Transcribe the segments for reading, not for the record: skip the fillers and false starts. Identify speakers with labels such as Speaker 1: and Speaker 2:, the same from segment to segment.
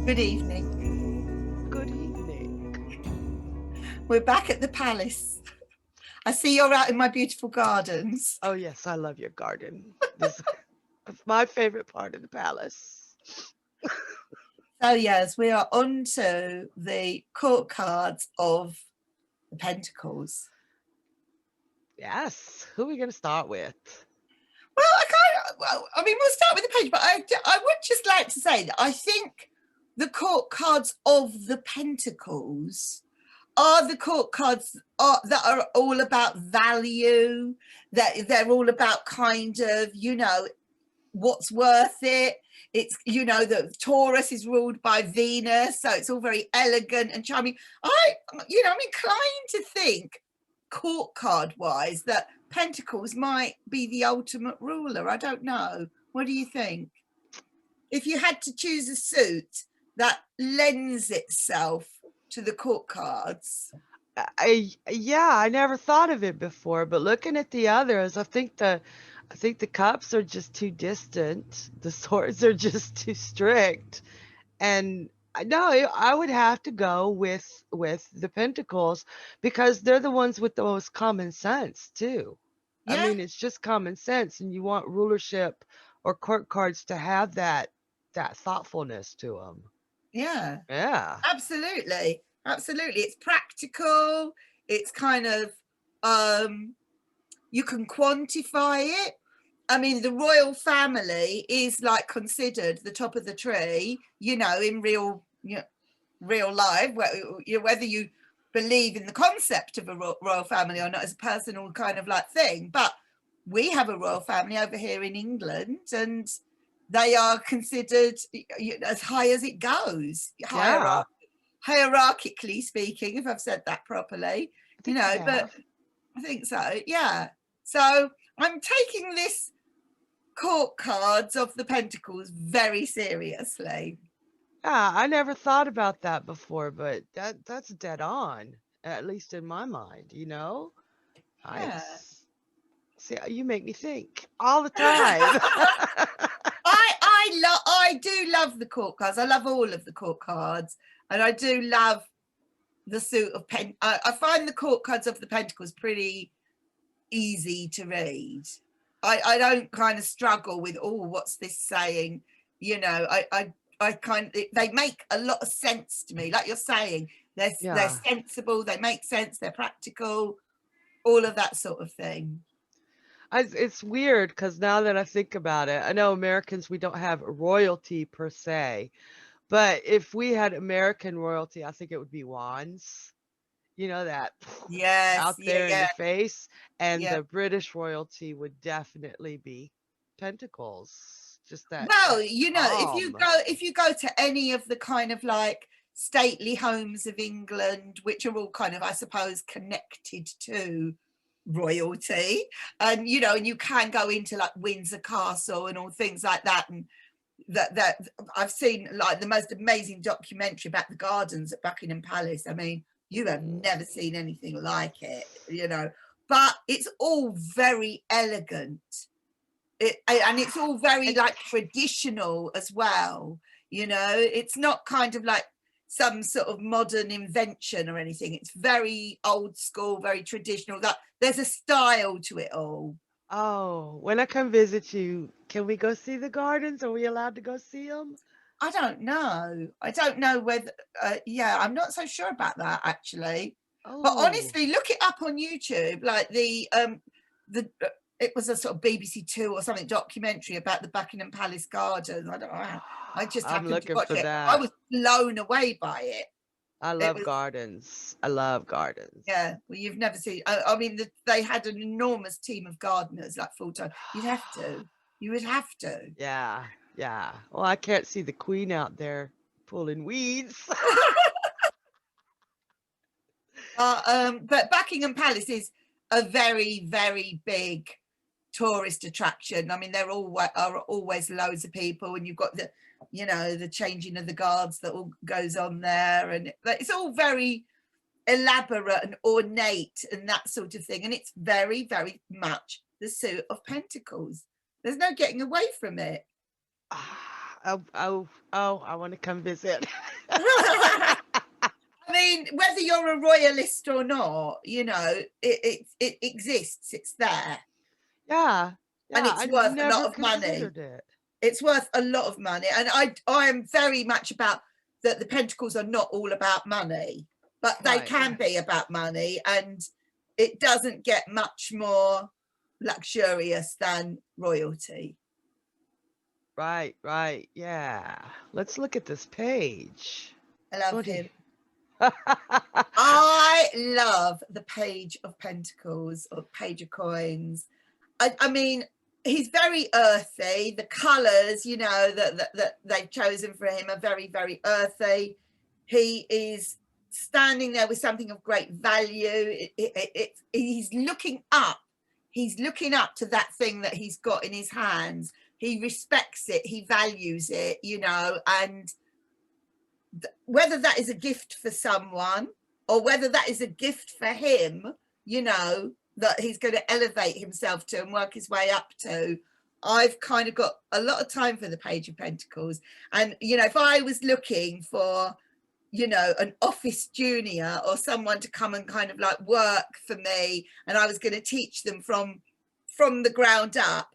Speaker 1: Good evening.
Speaker 2: Good evening.
Speaker 1: We're back at the palace. I see you're out in my beautiful gardens.
Speaker 2: Oh, yes, I love your garden. This is my favorite part of the palace.
Speaker 1: So yes, we are on to the court cards of the Pentacles.
Speaker 2: Yes. Who are we going to start with?
Speaker 1: Well, we'll start with the page, but I would just like to say that I think the court cards of the Pentacles are the court cards that are all about value, that they're all about kind of, what's worth it. It's, the Taurus is ruled by Venus, so it's all very elegant and charming. I'm inclined to think, court card wise, that Pentacles might be the ultimate ruler. I don't know. What do you think? If you had to choose a suit that lends itself to the court cards.
Speaker 2: I never thought of it before, but looking at the others, I think the cups are just too distant. The swords are just too strict. And no, I would have to go with the pentacles because they're the ones with the most common sense too. I
Speaker 1: Yeah.
Speaker 2: mean, it's just common sense, and you want rulership or court cards to have that thoughtfulness to them.
Speaker 1: Yeah.
Speaker 2: Yeah.
Speaker 1: Absolutely. It's practical. It's kind of you can quantify it. I mean, the royal family is like considered the top of the tree, in real life, whether you believe in the concept of a royal family or not as a personal kind of like thing. But we have a royal family over here in England, and they are considered as high as it goes, hierarchically speaking, if I've said that properly, but I think so. Yeah. So I'm taking this court cards of the Pentacles very seriously.
Speaker 2: Yeah, I never thought about that before, but that's dead on, at least in my mind,
Speaker 1: Yeah.
Speaker 2: See, you make me think all the time.
Speaker 1: I do love the court cards. I love all of the court cards, and I do love the suit of I find the court cards of the Pentacles pretty easy to read. I don't kind of struggle with, what's this saying? I kind of, they make a lot of sense to me. Like you're saying, they're sensible, they make sense, they're practical, all of that sort of thing.
Speaker 2: It's weird because now that I think about it, I know Americans, we don't have royalty per se, but if we had American royalty, I think it would be wands. That out there in your face. And the British royalty would definitely be pentacles. Just that.
Speaker 1: Well,
Speaker 2: that
Speaker 1: if you go to any of the kind of like stately homes of England, which are all kind of, I suppose, connected to royalty, and and you can go into like Windsor Castle and all things like that, and that I've seen like the most amazing documentary about the gardens at Buckingham Palace. I mean, you have never seen anything like it, but it's all very elegant. And it's all very like traditional as well. It's not kind of like some sort of modern invention or anything. It's very old school, very traditional. That there's a style to it all.
Speaker 2: Oh, when I come visit you, can we go see the gardens? Are we allowed to go see them?
Speaker 1: I don't know whether I'm not so sure about that actually. But honestly, look it up on YouTube, like the it was a sort of BBC Two or something documentary about the Buckingham Palace gardens. I don't know. I just happened to watch it. I was blown away by it.
Speaker 2: I love gardens. I love gardens.
Speaker 1: Yeah, well, you've never seen. I mean, they had an enormous team of gardeners, like full time. You'd have to. You would have to.
Speaker 2: Yeah, yeah. Well, I can't see the Queen out there pulling weeds.
Speaker 1: But Buckingham Palace is a very, very big tourist attraction. I mean, there are always loads of people, and you've got the changing of the guards that all goes on there, and it's all very elaborate and ornate and that sort of thing. And it's very, very much the suit of Pentacles. There's no getting away from it.
Speaker 2: I want to come visit.
Speaker 1: I mean, whether you're a royalist or not, you know, it exists. It's there,
Speaker 2: Yeah,
Speaker 1: and
Speaker 2: yeah,
Speaker 1: it's
Speaker 2: I
Speaker 1: worth a lot
Speaker 2: never
Speaker 1: of money.
Speaker 2: considered it.
Speaker 1: It's worth a lot of money, and I am very much about that. The Pentacles are not all about money, but they
Speaker 2: Right,
Speaker 1: can be about money, and it doesn't get much more luxurious than royalty.
Speaker 2: right, right. Yeah. Let's look at this page.
Speaker 1: I love
Speaker 2: What do
Speaker 1: him.
Speaker 2: you?
Speaker 1: I love the Page of Pentacles or Page of Coins. I mean, he's very earthy. The colours, you know, that they've chosen for him are very, very earthy. He is standing there with something of great value. He's looking up. He's looking up to that thing that he's got in his hands. He respects it. He values it, you know, and whether that is a gift for someone or whether that is a gift for him, you know, that he's going to elevate himself to and work his way up to. I've kind of got a lot of time for the Page of Pentacles. And, you know, if I was looking for, you know, an office junior or someone to come and kind of like work for me, and I was going to teach them from the ground up,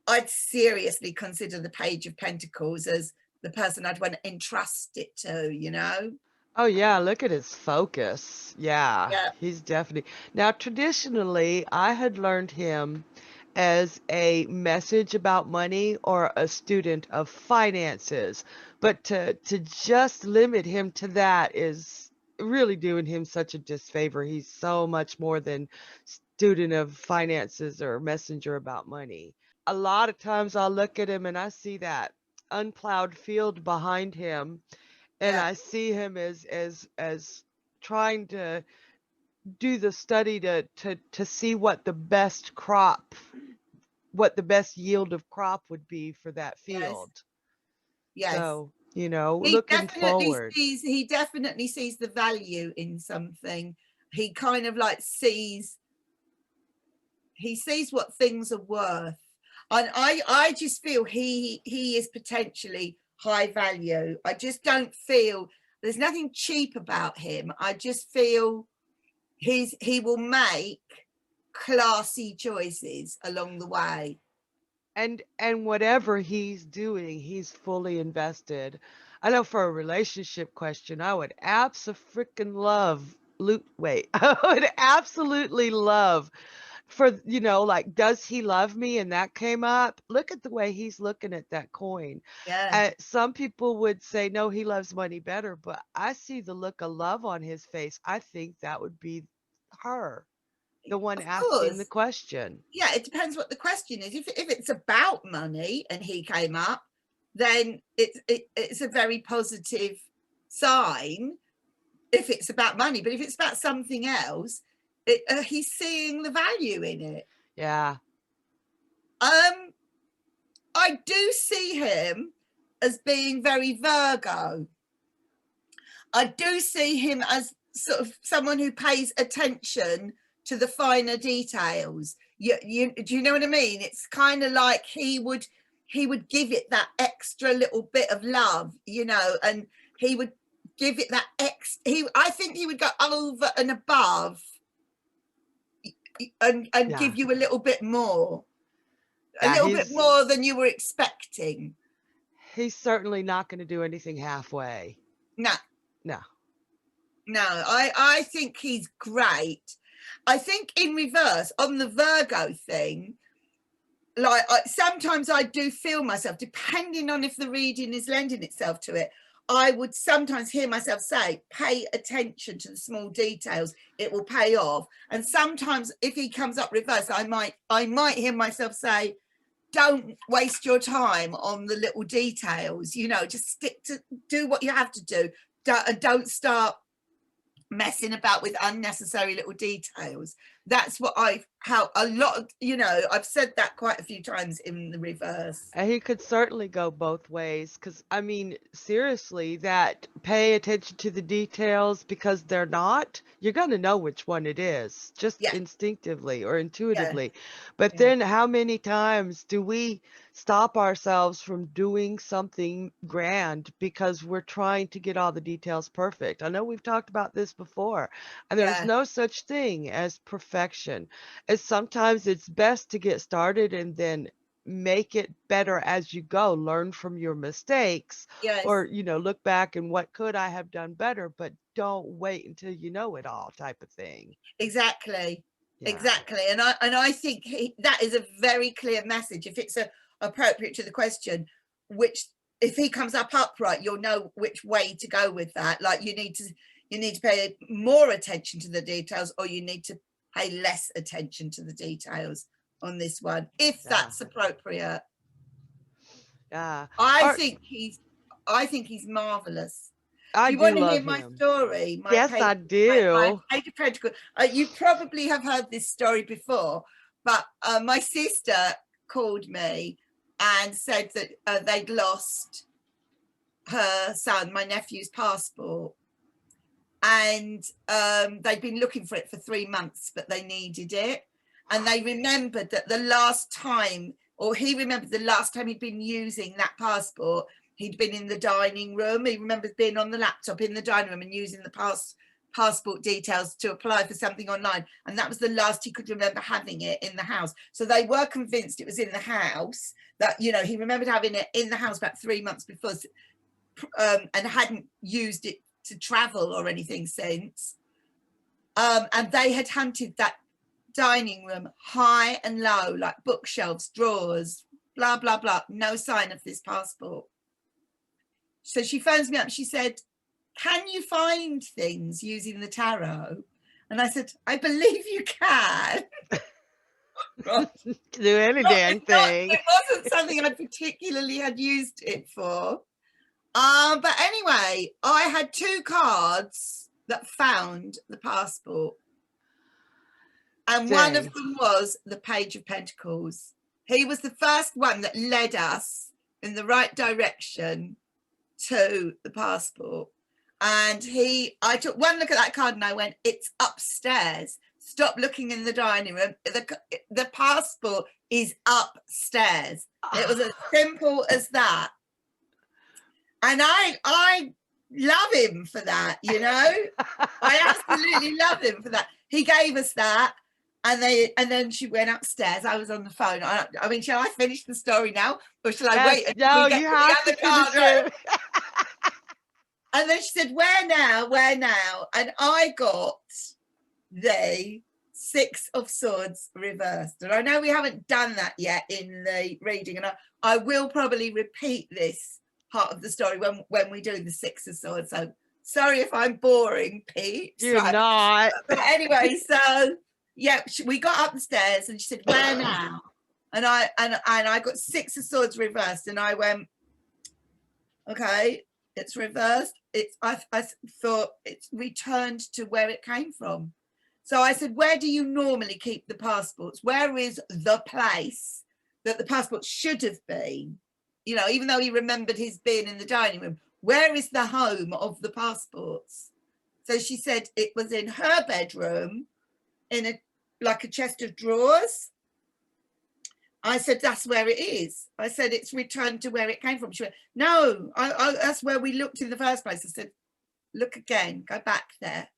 Speaker 1: I'd seriously consider the Page of Pentacles as the person I'd want to entrust it to, you know?
Speaker 2: Oh yeah, look at his focus. Yeah,
Speaker 1: Yeah.
Speaker 2: he's definitely. Now, traditionally, I had learned him as a message about money or a student of finances, but to just limit him to that is really doing him such a disfavor. He's so much more than student of finances or messenger about money. A lot of times I'll look at him and I see that unplowed field behind him, and
Speaker 1: Yeah.
Speaker 2: I see him as trying to do the study to see what the best crop, what the best yield of crop would be for that
Speaker 1: Yes.
Speaker 2: field.
Speaker 1: Yes.
Speaker 2: So, you know, looking forward.
Speaker 1: He definitely sees the value in something. He kind of like sees what things are worth. And I just feel he is potentially high value. I just don't feel there's nothing cheap about him. I just feel he will make classy choices along the way.
Speaker 2: And whatever he's doing, he's fully invested. I know for a relationship question, I would abso-freaking love wait, I would absolutely love for, you know, like, does he love me? And that came up. Look at the way he's looking at that coin.
Speaker 1: Yeah,
Speaker 2: Some people would say, no, he loves money better, but I see the look of love on his face. I think that would be her, the one
Speaker 1: of
Speaker 2: asking the
Speaker 1: course.
Speaker 2: question.
Speaker 1: Yeah, it depends what the question is. If it's about money and he came up, then it's a very positive sign if it's about money. But if it's about something else, he's seeing the value in it.
Speaker 2: Yeah.
Speaker 1: I do see him as being very Virgo. I do see him as sort of someone who pays attention to the finer details. Do you know what I mean? It's kind of like he would give it that extra little bit of love, you know, and he would give it that I think he would go over and above and
Speaker 2: Yeah.
Speaker 1: give you a little bit more. A
Speaker 2: Yeah,
Speaker 1: little bit more than you were expecting.
Speaker 2: he's certainly not going to do anything halfway.
Speaker 1: No,
Speaker 2: No.
Speaker 1: no, I think he's great. I think in reverse on the Virgo thing, like sometimes I do feel myself, depending on if the reading is lending itself to it, I would sometimes hear myself say, pay attention to the small details, it will pay off. And sometimes if he comes up reverse, I might hear myself say, don't waste your time on the little details, you know, just stick to do what you have to do. Don't start messing about with unnecessary little details. That's what how a lot of, you know, I've said that quite a few times in the reverse.
Speaker 2: And he could certainly go both ways, because I mean, seriously, that pay attention to the details, because they're not, you're going to know which one it is, just
Speaker 1: Yeah,
Speaker 2: instinctively or
Speaker 1: yeah,
Speaker 2: intuitively. But
Speaker 1: yeah,
Speaker 2: then how many times do we stop ourselves from doing something grand because we're trying to get all the details perfect? I know we've talked about this before, and there's
Speaker 1: yeah,
Speaker 2: no such thing as perfection. And sometimes it's best to get started and then make it better as you go, learn from your mistakes,
Speaker 1: yes,
Speaker 2: or, you know, look back and what could I have done better, but don't wait until you know it all, type of thing.
Speaker 1: exactly,
Speaker 2: Yeah.
Speaker 1: exactly. And I think that is a very clear message. If it's appropriate to the question, which if he comes up upright, you'll know which way to go with that. Like you need to pay more attention to the details, or you need to pay less attention to the details on this one, if
Speaker 2: Yeah.
Speaker 1: that's appropriate.
Speaker 2: Yeah.
Speaker 1: I
Speaker 2: Or
Speaker 1: think he's marvelous.
Speaker 2: I
Speaker 1: Do you
Speaker 2: do
Speaker 1: want to hear
Speaker 2: love
Speaker 1: my
Speaker 2: him.
Speaker 1: story?
Speaker 2: Yes, I
Speaker 1: My
Speaker 2: do.
Speaker 1: page of Pentacles. You probably have heard this story before, but my sister called me and said that they'd lost her son, my nephew's passport, and they'd been looking for it for 3 months, but they needed it. And they remembered that the last time, or he remembered the last time he'd been using that passport, he'd been in the dining room. He remembers being on the laptop in the dining room and using the passport details to apply for something online. And that was the last he could remember having it in the house. So they were convinced it was in the house, that, you know, he remembered having it in the house about 3 months before, and hadn't used it to travel or anything since. And they had hunted that dining room high and low, like bookshelves, drawers, blah, blah, blah. No sign of this passport. So she phones me up. She said, can you find things using the tarot? And I said, I believe you can. Right.
Speaker 2: Do any damn thing.
Speaker 1: It wasn't something I particularly had used it for. But anyway, I had 2 cards that found the passport. And one of
Speaker 2: Dang.
Speaker 1: them was the Page of Pentacles. He was the first one that led us in the right direction to the passport. And I took one look at that card and I went, it's upstairs. Stop looking in the dining room. The passport is upstairs. It was as simple as that. And I love him for that, you know. I absolutely love him for that. He gave us that, and then she went upstairs. I was on the phone. I mean, shall I finish the story now, or shall I
Speaker 2: Yes,
Speaker 1: wait until
Speaker 2: no,
Speaker 1: we get
Speaker 2: you
Speaker 1: to the
Speaker 2: have to
Speaker 1: other card?
Speaker 2: finish
Speaker 1: Right?
Speaker 2: it.
Speaker 1: And then she said, "Where now? Where now?" And I got the 6 of Swords reversed. And I know we haven't done that yet in the reading, and I will probably repeat this part of the story when we do the 6 of Swords. So sorry if I'm boring, Pete.
Speaker 2: You're not.
Speaker 1: But anyway, so yeah, we got up the stairs and she said, "Where now?" And I got 6 of Swords reversed, and I went, okay, it's reversed. I thought it's returned to where it came from. So I said, where do you normally keep the passports? Where is the place that the passport should have been? You know, even though he remembered his being in the dining room, where is the home of the passports? So she said it was in her bedroom, in like a chest of drawers. I said, that's where it is. I said, it's returned to where it came from. She went, no, that's where we looked in the first place. I said, look again, go back there.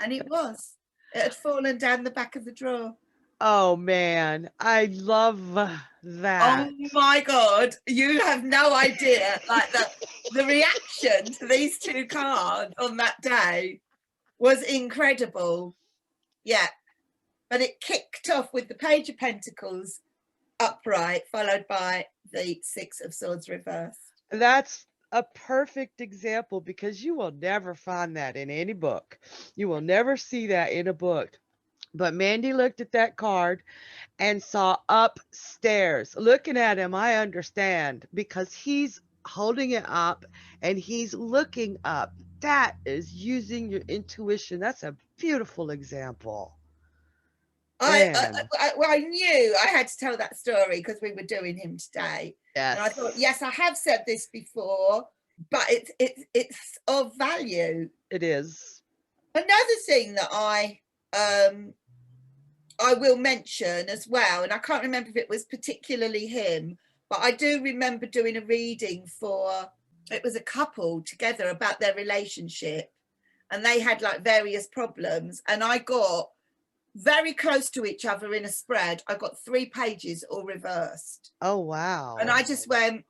Speaker 1: And it was. It had fallen down the back of the drawer.
Speaker 2: Oh man, I love
Speaker 1: Oh
Speaker 2: that.
Speaker 1: my God, you have no idea. Like the reaction to these 2 cards on that day was incredible. Yeah. But it kicked off with the Page of Pentacles upright, followed by the 6 of Swords reversed.
Speaker 2: That's a perfect example, because you will never find that in any book. You will never see that in a book. But Mandy looked at that card and saw upstairs. Looking at him, I understand, because he's holding it up and he's looking up. That is using your intuition. That's a beautiful example. Man.
Speaker 1: Well, I knew I had to tell that story because we were doing him today.
Speaker 2: Yes.
Speaker 1: And I thought, yes, I have said this before, but it's of value.
Speaker 2: It is.
Speaker 1: Another thing that I will mention as well, and I can't remember if it was particularly him, but I do remember doing a reading for, it was a couple together about their relationship, and they had like various problems, and I got very close to each other in a spread. I got 3 pages all reversed.
Speaker 2: Oh, wow.
Speaker 1: And I just went,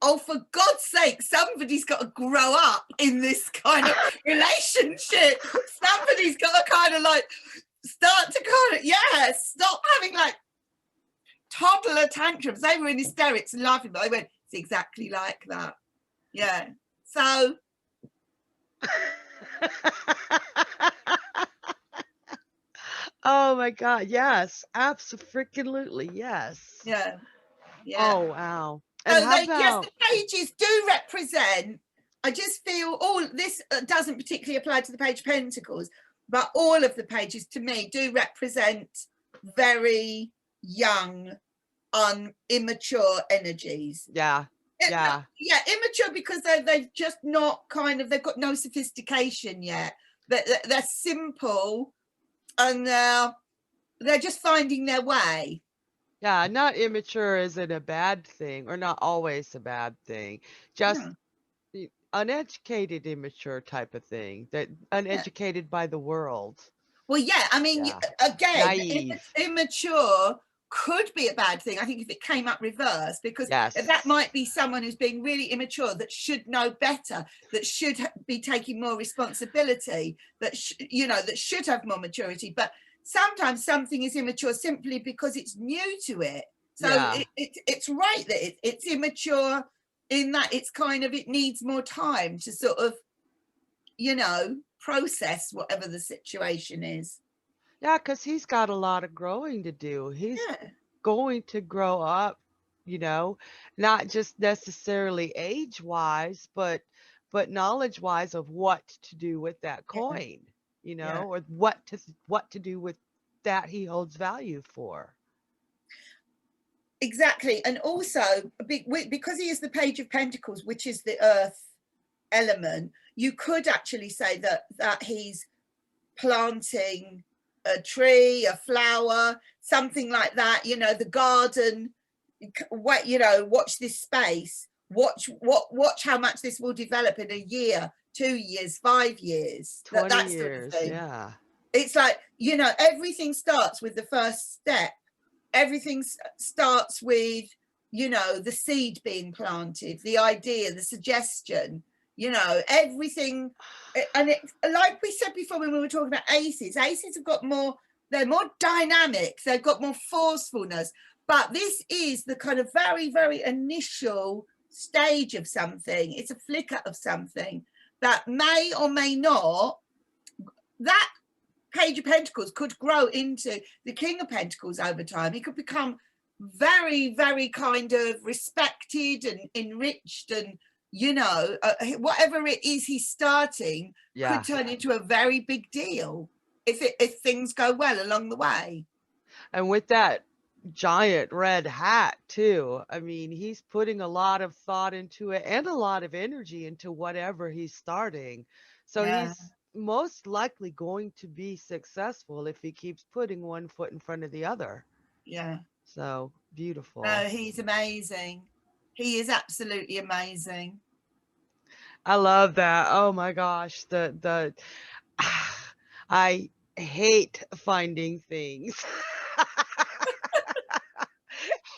Speaker 1: oh, for God's sake, somebody's got to grow up in this kind of relationship. Somebody's got to kind of like start to kind of, stop having like toddler tantrums. They were in hysterics and laughing, but I went, it's exactly like that. Yeah. So.
Speaker 2: Oh my God. Yes. Absolutely. Yes.
Speaker 1: Yeah. Yeah.
Speaker 2: Oh, wow. And
Speaker 1: So
Speaker 2: how about...
Speaker 1: yes, the pages do represent, I just feel all this doesn't particularly apply to the Page of Pentacles, but all of the pages to me do represent very young, immature energies.
Speaker 2: Yeah. Yeah.
Speaker 1: Immature because they've just not kind of, they've got no sophistication yet. They're simple and they're just finding their way.
Speaker 2: Yeah, not immature isn't a bad thing, or not always a bad thing. Just the uneducated, immature type of thing, that uneducated by the world.
Speaker 1: Well, yeah, I mean,
Speaker 2: Yeah.
Speaker 1: again,
Speaker 2: Naive.
Speaker 1: immature could be a bad thing. I think if it came up reversed, because
Speaker 2: Yes.
Speaker 1: that might be someone who's being really immature, that should know better, that should be taking more responsibility, that that should have more maturity. But sometimes something is immature simply because it's new to it. So
Speaker 2: Yeah.
Speaker 1: it's right that it's immature in that it's kind of, it needs more time to sort of, process whatever the situation is.
Speaker 2: Yeah, because he's got a lot of growing to do. He's going to grow up, not just necessarily age-wise, but knowledge-wise of what to do with that coin, or what to do with that he holds value for.
Speaker 1: Exactly. And also, because he is the Page of Pentacles, which is the earth element, you could actually say that he's planting a tree, a flower, something like that, the garden. Watch this space, watch how much this will develop in a year, 2 years, 5 years,
Speaker 2: 20
Speaker 1: that
Speaker 2: years,
Speaker 1: sort of thing.
Speaker 2: yeah.
Speaker 1: It's like, everything starts with the first step. Everything starts with, the seed being planted, the idea, the suggestion, everything. And it, like we said before when we were talking about aces have got more, they're more dynamic, they've got more forcefulness. But this is the kind of very, very initial stage of something. It's a flicker of something that may or may not, that Page of Pentacles could grow into the King of Pentacles over time. He could become very, very kind of respected and enriched, and whatever it is he's starting could turn into a very big deal if things go well along the way.
Speaker 2: And with that giant red hat too, I mean, he's putting a lot of thought into it and a lot of energy into whatever he's starting. So he's most likely going to be successful if he keeps putting one foot in front of the other.
Speaker 1: Yeah.
Speaker 2: So beautiful.
Speaker 1: He's amazing. He is absolutely amazing.
Speaker 2: I love that. Oh my gosh. I hate finding things.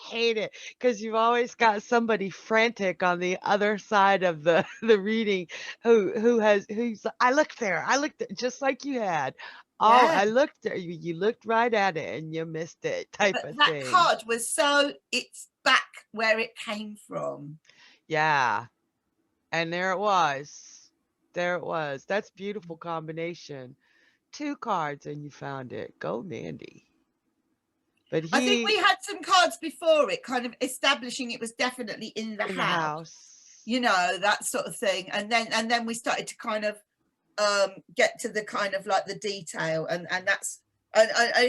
Speaker 2: Hate it, because you've always got somebody frantic on the other side of the reading who's I looked there, just like you had. Oh, I looked there, you looked right at it and you missed it, type of
Speaker 1: that
Speaker 2: thing.
Speaker 1: card was it's back where it came from.
Speaker 2: Yeah. And there it was. That's beautiful combination. 2 cards and you found it. Go Mandy. But
Speaker 1: I think we had some cards before it, kind of establishing it was definitely in the house. That sort of thing. And then we started to kind of get to the kind of like the detail, and And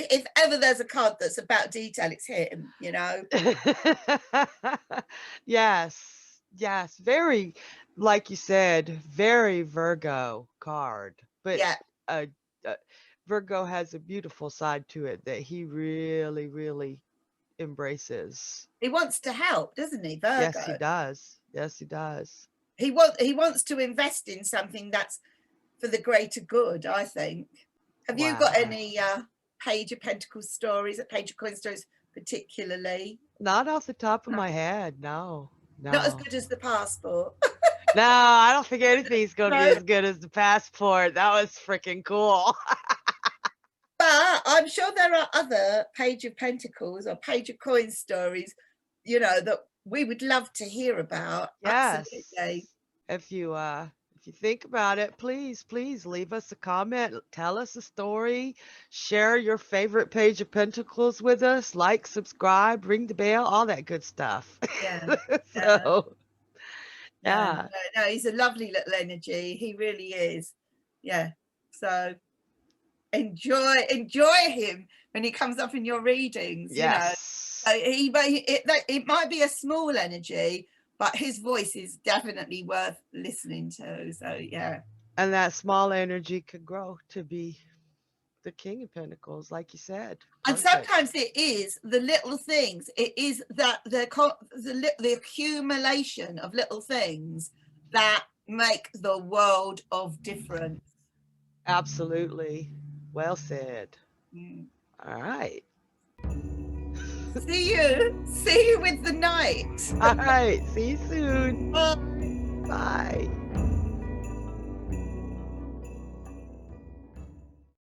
Speaker 1: if ever there's a card that's about detail, it's him, you know.
Speaker 2: Yes, yes, very, like you said, very Virgo card, but
Speaker 1: Yeah,
Speaker 2: uh, uh, Virgo has a beautiful side to it that he really, really embraces.
Speaker 1: he wants to help, doesn't he,
Speaker 2: Yes, he
Speaker 1: Virgo?
Speaker 2: does. Yes, he does.
Speaker 1: He wants to invest in something that's for the greater good, I think. Have you got
Speaker 2: Wow.
Speaker 1: any Page of Pentacles stories, Page of Coin stories particularly?
Speaker 2: Not off the top of
Speaker 1: No.
Speaker 2: my head, no,
Speaker 1: Not as
Speaker 2: no.
Speaker 1: good as the passport.
Speaker 2: No, I don't think anything's gonna be
Speaker 1: No.
Speaker 2: as good as the passport. That was freaking cool.
Speaker 1: But I'm sure there are other Page of Pentacles or Page of Coins stories, you know, that we would love to hear about.
Speaker 2: Yes.
Speaker 1: Absolutely.
Speaker 2: If you think about it, please leave us a comment, tell us a story, share your favorite Page of Pentacles with us, like, subscribe, ring the bell, all that good stuff.
Speaker 1: Yeah. Yeah.
Speaker 2: So,
Speaker 1: Yeah.
Speaker 2: yeah.
Speaker 1: No, he's a lovely little energy. He really is. Yeah. So enjoy him when he comes up in your readings, you know.
Speaker 2: Yes.
Speaker 1: So it might be a small energy, but his voice is definitely worth listening to. So yeah.
Speaker 2: And that small energy could grow to be the King of Pentacles, like you said.
Speaker 1: And
Speaker 2: Perfect.
Speaker 1: sometimes it is the little things. It is that the accumulation of little things that make the world of difference.
Speaker 2: Absolutely. Well said.
Speaker 1: Mm.
Speaker 2: All right.
Speaker 1: See you with the night.
Speaker 2: All right. See you soon.
Speaker 1: Bye.
Speaker 2: Bye.